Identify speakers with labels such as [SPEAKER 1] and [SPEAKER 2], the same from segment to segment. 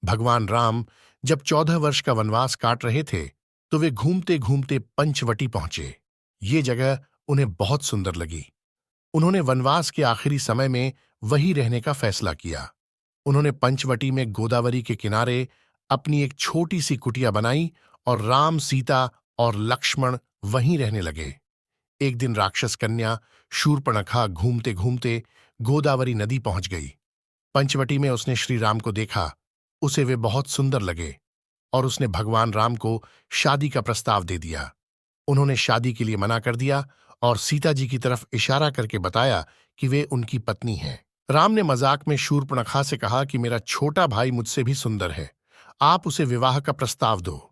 [SPEAKER 1] भगवान राम जब 14 वर्ष का वनवास काट रहे थे तो वे घूमते घूमते पंचवटी पहुंचे। ये जगह उन्हें बहुत सुंदर लगी। उन्होंने वनवास के आखिरी समय में वहीं रहने का फैसला किया। उन्होंने पंचवटी में गोदावरी के किनारे अपनी एक छोटी सी कुटिया बनाई और राम, सीता और लक्ष्मण वहीं रहने लगे। एक दिन राक्षस कन्या शूर्पणखा घूमते घूमते गोदावरी नदी पहुंच गई। पंचवटी में उसने श्री राम को देखा। उसे वे बहुत सुंदर लगे और उसने भगवान राम को शादी का प्रस्ताव दे दिया। उन्होंने शादी के लिए मना कर दिया और सीता जी की तरफ इशारा करके बताया कि वे उनकी पत्नी हैं। राम ने मजाक में शूर्पणखा से कहा कि मेरा छोटा भाई मुझसे भी सुंदर है, आप उसे विवाह का प्रस्ताव दो।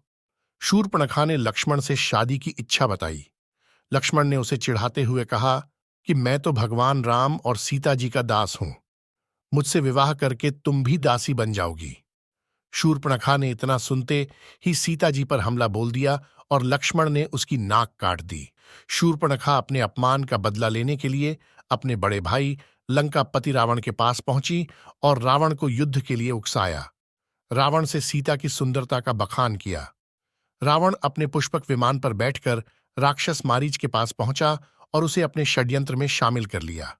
[SPEAKER 1] शूर्पणखा ने लक्ष्मण से शादी की इच्छा बताई। लक्ष्मण ने उसे चिढ़ाते हुए कहा कि मैं तो भगवान राम और सीता जी का दास हूं, मुझसे विवाह करके तुम भी दासी बन जाओगी। शूर्पणखा ने इतना सुनते ही सीता जी पर हमला बोल दिया और लक्ष्मण ने उसकी नाक काट दी। शूर्पणखा अपने अपमान का बदला लेने के लिए अपने बड़े भाई लंकापति रावण के पास पहुंची और रावण को युद्ध के लिए उकसाया। रावण से सीता की सुंदरता का बखान किया। रावण अपने पुष्पक विमान पर बैठकर राक्षस मारीच के पास पहुंचा और उसे अपने षड्यंत्र में शामिल कर लिया।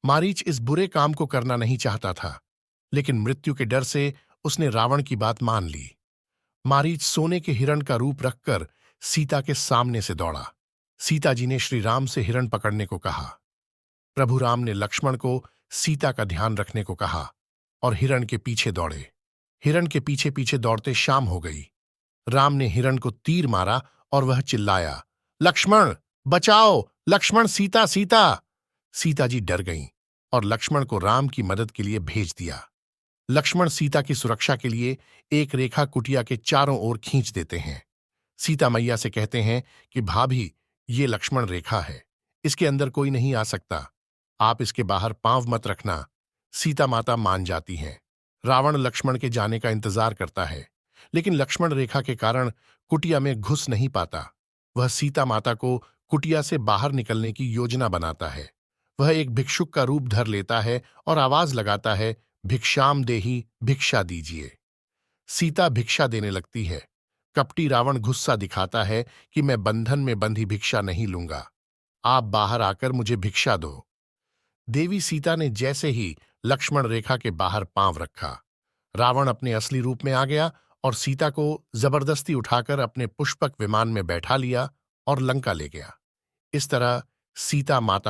[SPEAKER 1] मारीच इस बुरे काम को करना नहीं चाहता था, लेकिन मृत्यु के डर से उसने रावण की बात मान ली। मारीच सोने के हिरण का रूप रखकर सीता के सामने से दौड़ा। सीता जी ने श्री राम से हिरण पकड़ने को कहा। प्रभु राम ने लक्ष्मण को सीता का ध्यान रखने को कहा और हिरण के पीछे दौड़े। हिरण के पीछे पीछे दौड़ते शाम हो गई। राम ने हिरण को तीर मारा और वह चिल्लाया, लक्ष्मण बचाओ, लक्ष्मण, सीता सीता। सीता जी डर गईं और लक्ष्मण को राम की मदद के लिए भेज दिया। लक्ष्मण सीता की सुरक्षा के लिए एक रेखा कुटिया के चारों ओर खींच देते हैं। सीता मैया से कहते हैं कि भाभी, ये लक्ष्मण रेखा है, इसके अंदर कोई नहीं आ सकता, आप इसके बाहर पांव मत रखना। सीता माता मान जाती हैं। रावण लक्ष्मण के जाने का इंतजार करता है, लेकिन लक्ष्मण रेखा के कारण कुटिया में घुस नहीं पाता। वह सीता माता को कुटिया से बाहर निकलने की योजना बनाता है। वह एक भिक्षुक का रूप धर लेता है और आवाज लगाता है, भिक्षाम देहि, भिक्षा दीजिए। सीता भिक्षा देने लगती है। कपटी रावण गुस्सा दिखाता है कि मैं बंधन में बंधी भिक्षा नहीं लूंगा, आप बाहर आकर मुझे भिक्षा दो। देवी सीता ने जैसे ही लक्ष्मण रेखा के बाहर पांव रखा, रावण अपने असली रूप में आ गया और सीता को जबरदस्ती उठाकर अपने पुष्पक विमान में बैठा लिया और लंका ले गया। इस तरह सीता माता